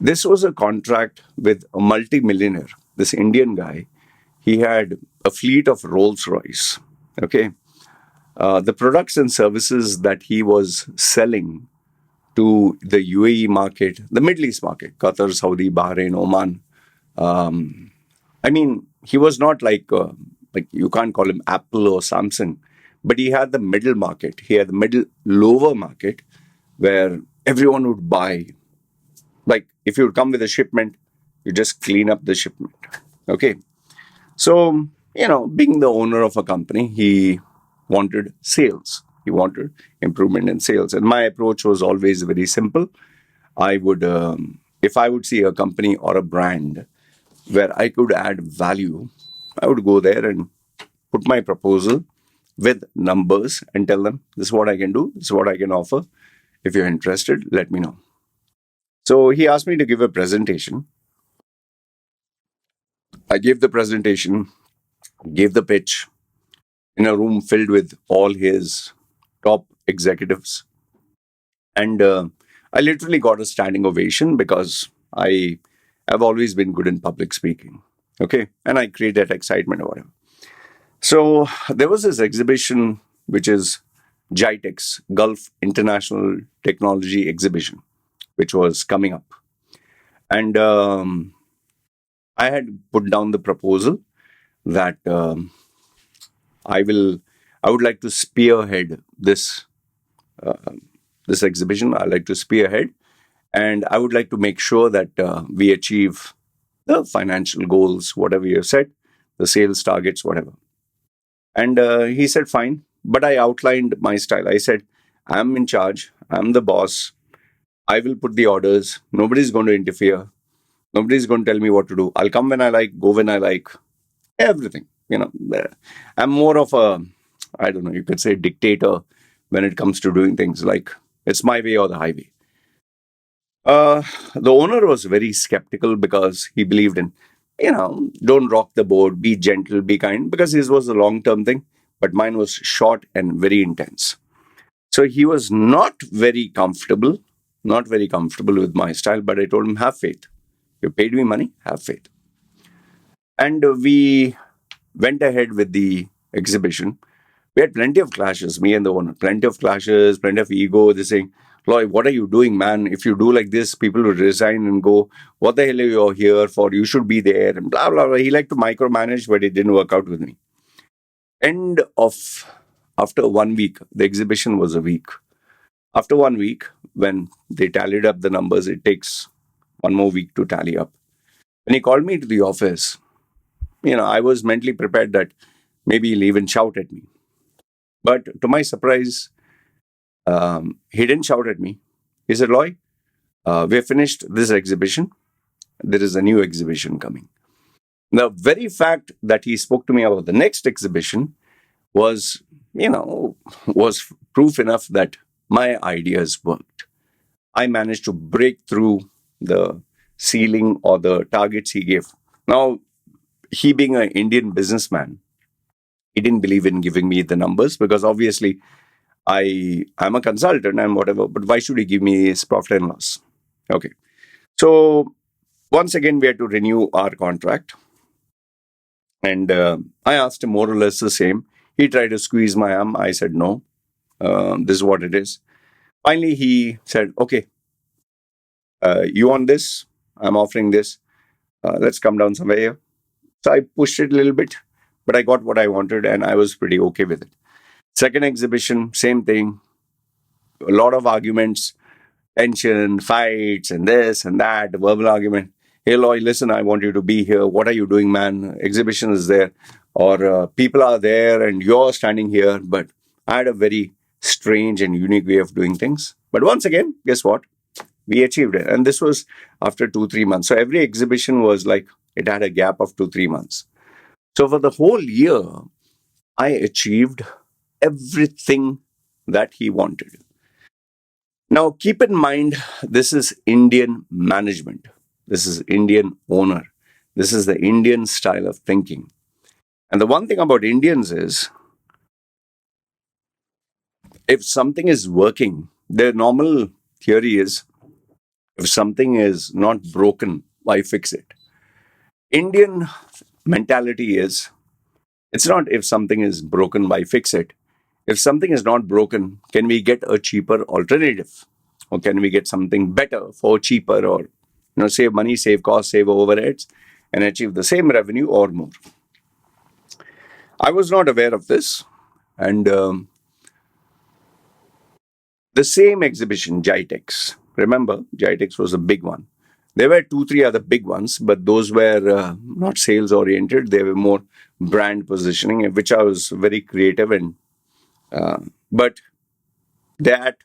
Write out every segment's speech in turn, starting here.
This was a contract with a multi-millionaire, this Indian guy. He had a fleet of Rolls Royce. Okay. The products and services that he was selling to the UAE market, the Middle East market, Qatar, Saudi, Bahrain, Oman. I mean, he was not like you can't call him Apple or Samsung, but he had the middle market. He had the middle lower market where everyone would buy. Like if you would come with a shipment, you just clean up the shipment. Okay. So, being the owner of a company, he wanted sales. He wanted improvement in sales. And my approach was always very simple. If I would see a company or a brand where I could add value, I would go there and put my proposal with numbers and tell them, this is what I can do, this is what I can offer. If you're interested, let me know. So he asked me to give a presentation. I gave the presentation, gave the pitch in a room filled with all his top executives. And I literally got a standing ovation because I have always been good in public speaking. Okay. And I create that excitement or whatever. So there was this exhibition, which is GITEX, Gulf International Technology Exhibition, which was coming up. And I had put down the proposal that I would like to spearhead this exhibition. I like to spearhead, and I would like to make sure that we achieve the financial goals, whatever you have set, the sales targets, whatever. And he said, fine. But I outlined my style. I said, I'm in charge. I'm the boss. I will put the orders. Nobody's going to interfere. Nobody's going to tell me what to do. I'll come when I like, go when I like, everything. I'm more of a, I don't know, you could say dictator when it comes to doing things. Like, it's my way or the highway. The owner was very skeptical because he believed in, don't rock the boat, be gentle, be kind, because his was a long term thing, but mine was short and very intense. So he was not very comfortable with my style, but I told him, have faith. You paid me money, have faith. And we went ahead with the exhibition. We had plenty of clashes, me and the owner, plenty of clashes, plenty of ego. They saying, Lloyd, what are you doing, man? If you do like this, people will resign and go, what the hell are you here for? You should be there, and blah, blah, blah. He liked to micromanage, but it didn't work out with me. After 1 week, the exhibition was a week. After 1 week, when they tallied up the numbers, it takes one more week to tally up. When he called me to the office, I was mentally prepared that maybe he'll even shout at me. But to my surprise, he didn't shout at me. He said, Loy, we have finished this exhibition. There is a new exhibition coming. The very fact that he spoke to me about the next exhibition was proof enough that my ideas worked. I managed to break through the ceiling or the targets he gave. Now, he being an Indian businessman, he didn't believe in giving me the numbers because obviously I'm a consultant and whatever, but why should he give me his profit and loss? Okay. So once again, we had to renew our contract. And I asked him more or less the same. He tried to squeeze my arm. I said, no, this is what it is. Finally, he said, okay, you want this? I'm offering this. Let's come down somewhere here. So I pushed it a little bit, but I got what I wanted and I was pretty okay with it. Second exhibition, same thing. A lot of arguments, tension, fights, and this and that, verbal argument. Hey, Loy, listen, I want you to be here. What are you doing, man? Exhibition is there. Or people are there and you're standing here. But I had a very strange and unique way of doing things. But once again, guess what? We achieved it. And this was after 2-3 months. So every exhibition was like, it had a gap of 2-3 months. So for the whole year, I achieved everything that he wanted. Now, keep in mind, this is Indian management. This is Indian owner. This is the Indian style of thinking. And the one thing about Indians is, if something is working, their normal theory is, If something is not broken, why fix it? Indian mentality is, it's not if something is broken, why fix it? If something is not broken, can we get a cheaper alternative? Or can we get something better for cheaper, or save money, save costs, save overheads, and achieve the same revenue or more? I was not aware of this. And the same exhibition, Jitex. Remember, Jitex was a big one. There were two, three other big ones, but those were not sales oriented. They were more brand positioning, which I was very creative in. But that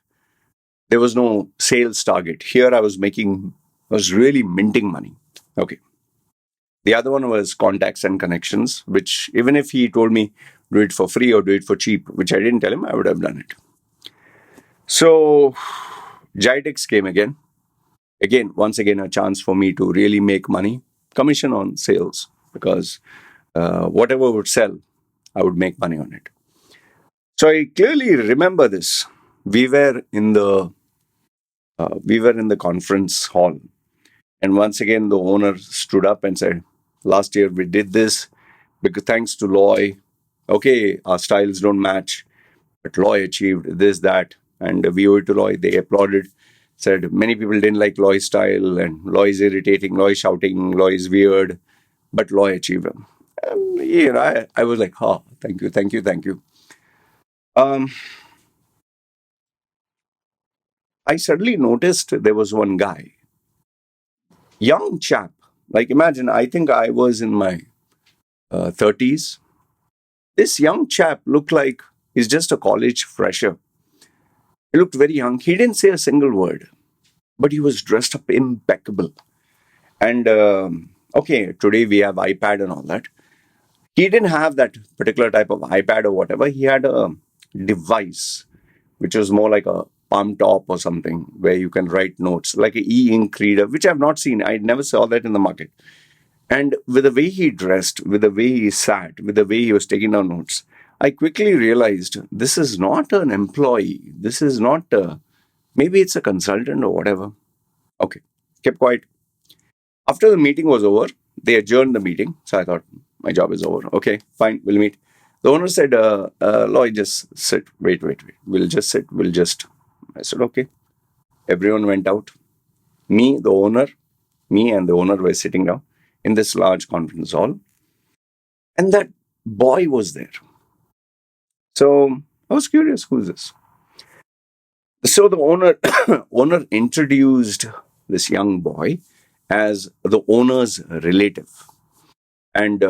there was no sales target. Here I was really minting money. Okay. The other one was contacts and connections, which even if he told me do it for free or do it for cheap, which I didn't tell him, I would have done it. So Jitex came again. Once again, a chance for me to really make money, commission on sales, because whatever would sell, I would make money on it. So I clearly remember this. We were in the conference hall, and once again the owner stood up and said, "Last year we did this because thanks to Loy. Okay, our styles don't match, but Loy achieved this, that, and we owe it to Loy." They applauded. Said many people didn't like Loy's style, and Loy is irritating, Loy is shouting, Loy is weird, but Loy achieved them. I was like, oh, thank you, thank you, thank you. Um, I suddenly noticed there was one guy, young chap. Like imagine, I think I was in my 30s. This young chap looked like he's just a college fresher. He looked very young. He didn't say a single word, but he was dressed up impeccable. And okay, today we have iPad and all that. He didn't have that particular type of iPad or whatever. He had a device which was more like a palm top or something where you can write notes, like an e-ink reader, which I've not seen. I never saw that in the market. And with the way he dressed, with the way he sat, with the way he was taking down notes, I quickly realized this is not an employee. This is not maybe it's a consultant or whatever. Okay, kept quiet. After the meeting was over, they adjourned the meeting. So I thought, my job is over. Okay, fine, we'll meet. The owner said, Lloyd, just sit. Wait. We'll just sit. I said, okay. Everyone went out. Me, the owner, me and the owner were sitting down in this large conference hall. And that boy was there. So I was curious, who's this? So the owner introduced this young boy as the owner's relative. And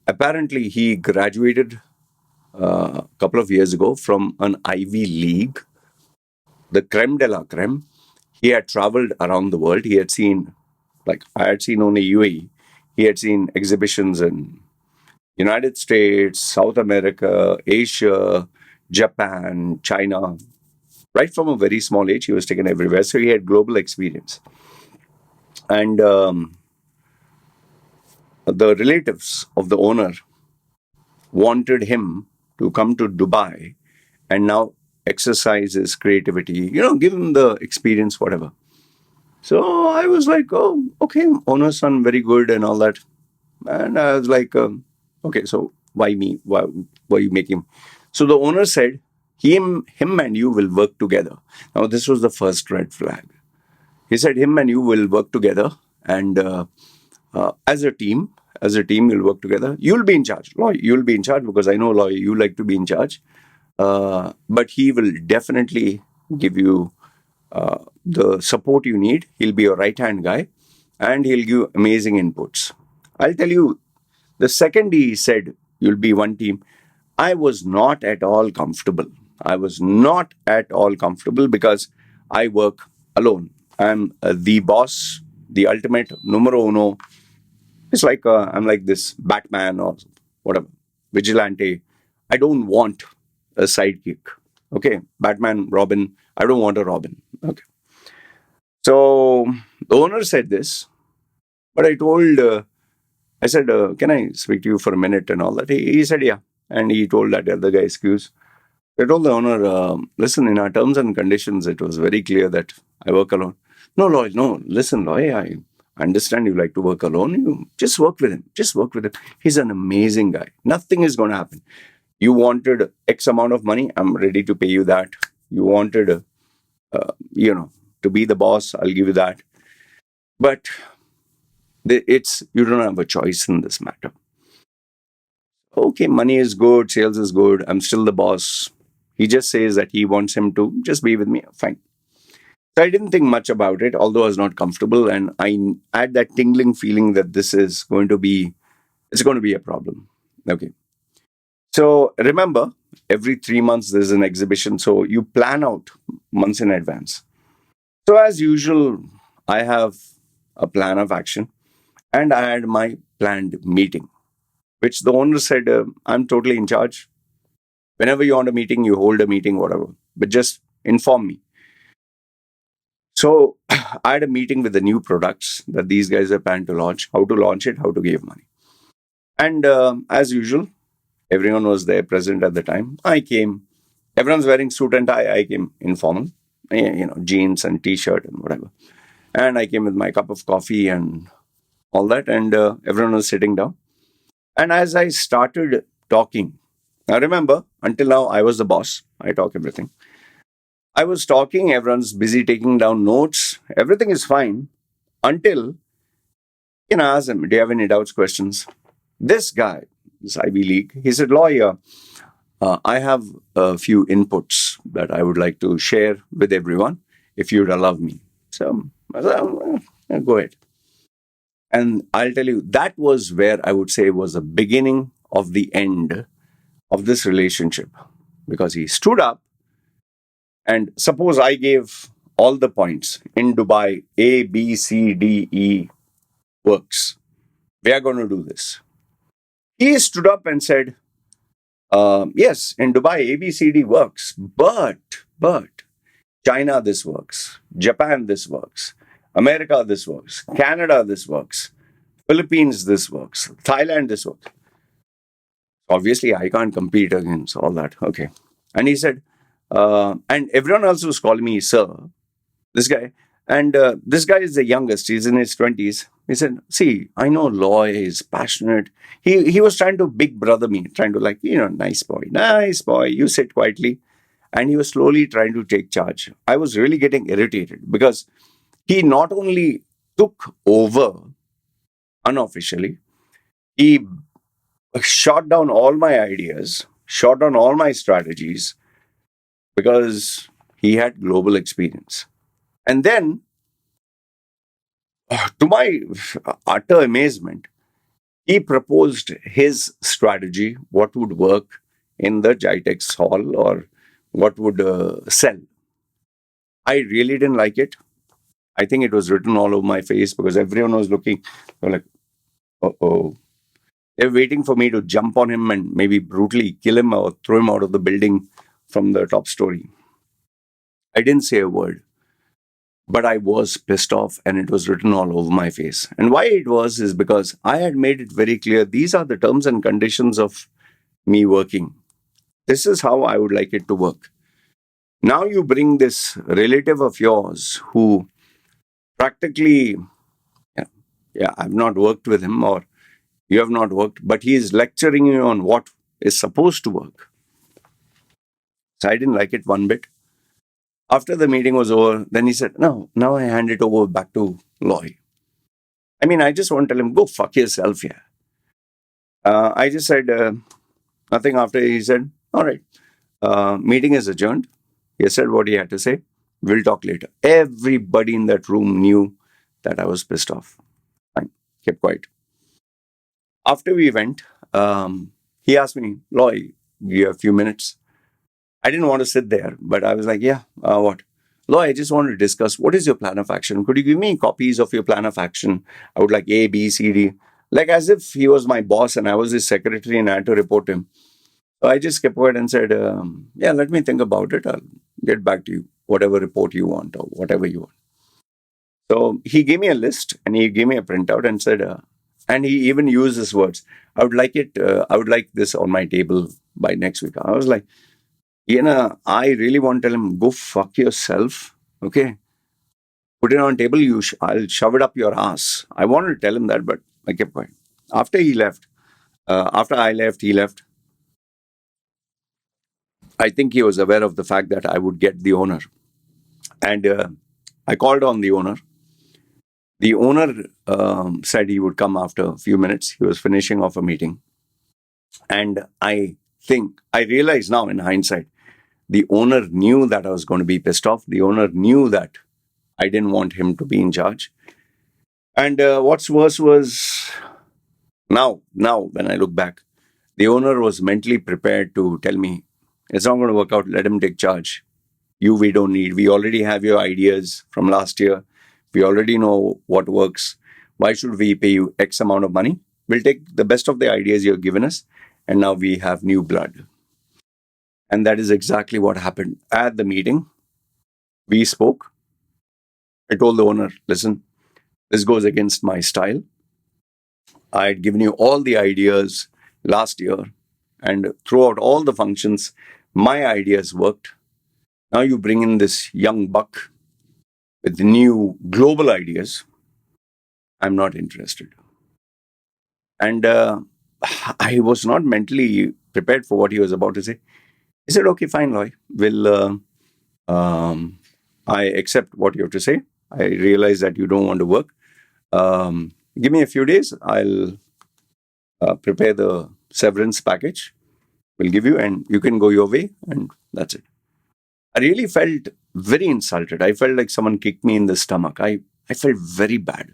apparently he graduated a couple of years ago from an Ivy League, the creme de la creme. He had traveled around the world. He had seen, like I had seen only UAE. He had seen exhibitions in United States, South America, Asia, Japan, China. Right from a very small age, he was taken everywhere. So he had global experience. And the relatives of the owner wanted him to come to Dubai and now exercise his creativity, give him the experience, whatever. So I was like, oh, okay, owner's son, very good and all that. And I was like, okay, so why me? Why are you making? So the owner said, him and you will work together. Now, this was the first red flag. He said, him and you will work together, and as a team, you'll work together. You'll be in charge. Loy, you'll be in charge because I know, Loy, you like to be in charge. But he will definitely give you the support you need. He'll be your right-hand guy, and he'll give amazing inputs. I'll tell you, the second he said, you'll be one team, I was not at all comfortable. I was not at all comfortable because I work alone. I'm the boss, the ultimate numero uno. It's like I'm like this Batman or whatever, vigilante. I don't want a sidekick. Okay, Batman, Robin. I don't want a Robin. Okay. So the owner said this, but I said, can I speak to you for a minute and all that? He said, yeah. And he told that other guy, excuse. I told the owner, listen, in our terms and conditions, it was very clear that I work alone. No, Loy, no, listen, Loy, I understand you like to work alone. You just work with him. Just work with him. He's an amazing guy. Nothing is going to happen. You wanted X amount of money. I'm ready to pay you that. You wanted, to be the boss. I'll give you that. But it's you don't have a choice in this matter. Okay, money is good, sales is good. I'm still the boss. He just says that he wants him to just be with me. Fine. So I didn't think much about it, although I was not comfortable, and I had that tingling feeling that this is going to be it's going to be a problem. Okay. So remember, every 3 months there's an exhibition, so you plan out months in advance. So as usual, I have a plan of action, and I had my planned meeting, which the owner said, "I'm totally in charge. Whenever you want a meeting, you hold a meeting, whatever, but just inform me." So I had a meeting with the new products that these guys are planning to launch, how to launch it, how to give money. And as usual, everyone was there present at the time. I came, everyone's wearing suit and tie. I came informal, jeans and t-shirt and whatever. And I came with my cup of coffee and all that. And everyone was sitting down. And as I started talking, now remember, until now, I was the boss. I talk everything. I was talking, everyone's busy taking down notes. Everything is fine until, I asked him, "Do you have any doubts, questions?" This guy, this Ivy League, he said, "Lawyer, I have a few inputs that I would like to share with everyone if you'd allow me." So I said, Go ahead." And I'll tell you, that was where I would say was the beginning of the end of this relationship, because he stood up and suppose I gave all the points in Dubai, A, B, C, D, E works. We are going to do this. He stood up and said, yes, in Dubai, A, B, C, D works, but China, this works. Japan, this works. America, this works. Canada, this works. Philippines, this works. Thailand, this works. Obviously, I can't compete against all that. Okay. And he said, and everyone else was calling me sir, this guy. And this guy is the youngest. He's in his 20s. He said, "See, I know Loy is passionate." He was trying to big brother me, trying to nice boy, you sit quietly. And he was slowly trying to take charge. I was really getting irritated because he not only took over unofficially, he shot down all my ideas, shot down all my strategies because he had global experience. And then, to my utter amazement, he proposed his strategy, what would work in the Jitex hall or what would sell. I really didn't like it. I think it was written all over my face because everyone was looking. They were like, oh. They're waiting for me to jump on him and maybe brutally kill him or throw him out of the building from the top story. I didn't say a word, but I was pissed off and it was written all over my face. And why it was is because I had made it very clear these are the terms and conditions of me working. This is how I would like it to work. Now you bring this relative of yours who practically, I've not worked with him or you have not worked, but he is lecturing you on what is supposed to work. So I didn't like it one bit. After the meeting was over, then he said, "No, now I hand it over back to Loy." I mean, I just want to tell him, go fuck yourself, yeah. I just said nothing after. He said, "All right, meeting is adjourned." He said what he had to say. We'll talk later. Everybody in that room knew that I was pissed off. I kept quiet. After we went, he asked me, "Loy, you have a few minutes?" I didn't want to sit there, but I was like, "Yeah, what?" "Loy, I just want to discuss what is your plan of action. Could you give me copies of your plan of action? I would like A, B, C, D." Like as if he was my boss and I was his secretary and I had to report him. So I just kept quiet and said, "Yeah, let me think about it. I'll get back to you, whatever report you want or whatever you want." So he gave me a list and he gave me a printout and said, and he even used his words, I would like this on my table by next week. I was like, I really want to tell him, go fuck yourself. Okay. Put it on table, I'll shove it up your ass. I wanted to tell him that, but I kept quiet. After he left, after I left, he left. I think he was aware of the fact that I would get the owner. And I called on the owner. The owner said he would come after a few minutes. He was finishing off a meeting. And I realize now in hindsight, the owner knew that I was going to be pissed off. The owner knew that I didn't want him to be in charge. And what's worse was now when I look back, the owner was mentally prepared to tell me, it's not going to work out. Let him take charge. We don't need. We already have your ideas from last year. We already know what works. Why should we pay you X amount of money? We'll take the best of the ideas you've given us, and now we have new blood. And that is exactly what happened. At the meeting, we spoke. I told the owner, listen, this goes against my style. I had given you all the ideas last year, and throughout all the functions, my ideas worked. Now you bring in this young buck with new global ideas. I'm not interested. And I was not mentally prepared for what he was about to say. He said, okay, fine, Loy. I accept what you have to say. I realize that you don't want to work. Give me a few days. I'll prepare the severance package. We'll give you, and you can go your way, and that's it. I really felt very insulted. I felt like someone kicked me in the stomach. I felt very bad.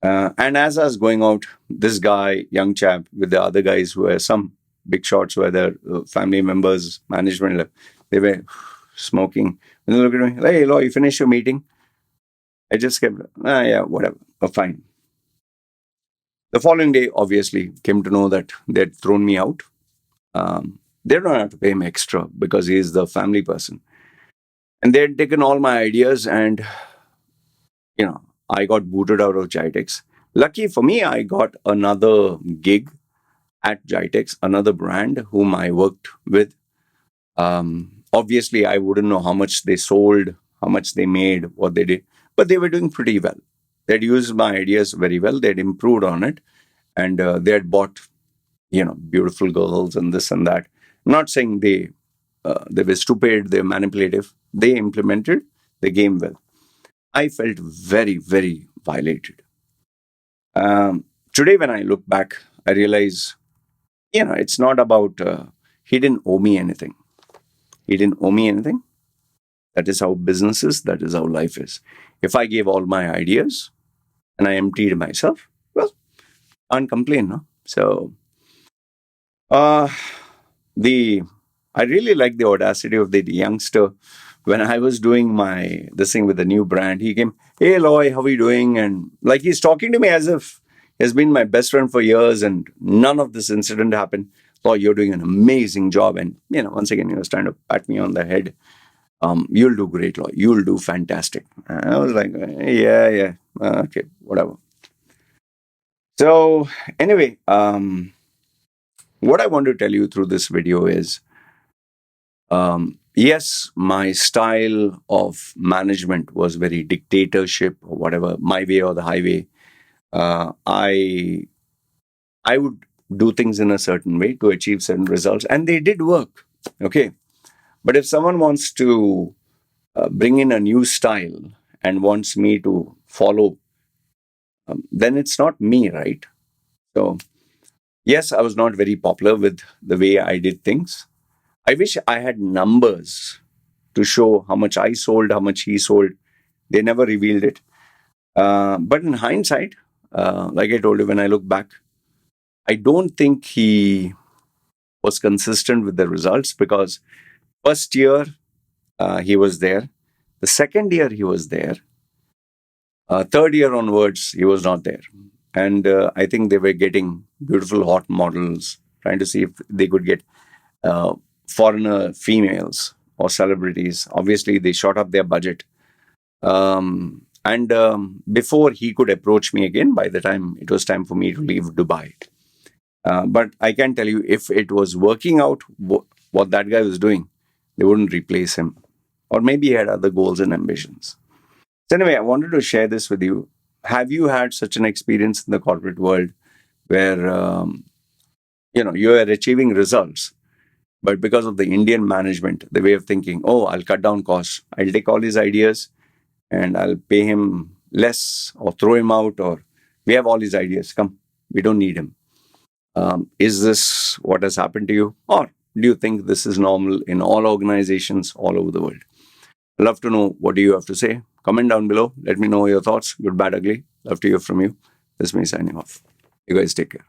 And as I was going out, this guy, young chap, with the other guys who were some big shots, who were their family members, management, they were smoking. And they looked at me, hey, Law, you finished your meeting? I just kept, yeah, whatever, fine. The following day, obviously, came to know that they'd thrown me out. They don't have to pay him extra because he is the family person. And they had taken all my ideas, and, I got booted out of Jitex. Lucky for me, I got another gig at Jitex, another brand whom I worked with. Obviously, I wouldn't know how much they sold, how much they made, what they did, but they were doing pretty well. They'd used my ideas very well. They'd improved on it, and they had bought, beautiful girls and this and that. I'm not saying they were stupid, they were manipulative. They implemented the game well. I felt very, very violated. Today, when I look back, I realize, it's not about, he didn't owe me anything. He didn't owe me anything. That is how business is. That is how life is. If I gave all my ideas and I emptied myself, well, I can't complain, no? So, I really like the audacity of the youngster. When I was doing this thing with the new brand, he came, hey, Loy, how are you doing? And like he's talking to me as if he's been my best friend for years and none of this incident happened. Loy, you're doing an amazing job. And, once again, he was trying to pat me on the head. You'll do great, Loy. You'll do fantastic. And I was like, yeah, okay, whatever. So anyway, what I want to tell you through this video is, yes, my style of management was very dictatorship or whatever, my way or the highway. I would do things in a certain way to achieve certain results, and they did work. Okay. But if someone wants to bring in a new style and wants me to follow, then it's not me, right? So, yes, I was not very popular with the way I did things. I wish I had numbers to show how much I sold, how much he sold. They never revealed it. But in hindsight, like I told you, when I look back, I don't think he was consistent with the results, because first year he was there. The second year he was there. Third year onwards, he was not there. And I think they were getting beautiful hot models, trying to see if they could get foreigner females or celebrities. Obviously, they shot up their budget. And before he could approach me again, by the time it was time for me to leave Dubai. But I can tell you, if it was working out what that guy was doing, they wouldn't replace him. Or maybe he had other goals and ambitions. So anyway, I wanted to share this with you. Have you had such an experience in the corporate world where you are achieving results, but because of the Indian management, the way of thinking, oh, I'll cut down costs, I'll take all his ideas and I'll pay him less or throw him out, or we have all his ideas. Come, we don't need him. Is this what has happened to you? Or do you think this is normal in all organizations all over the world? I'd love to know what do you have to say. Comment down below. Let me know your thoughts, good, bad, ugly. Love to hear from you. This is me signing off. You guys take care.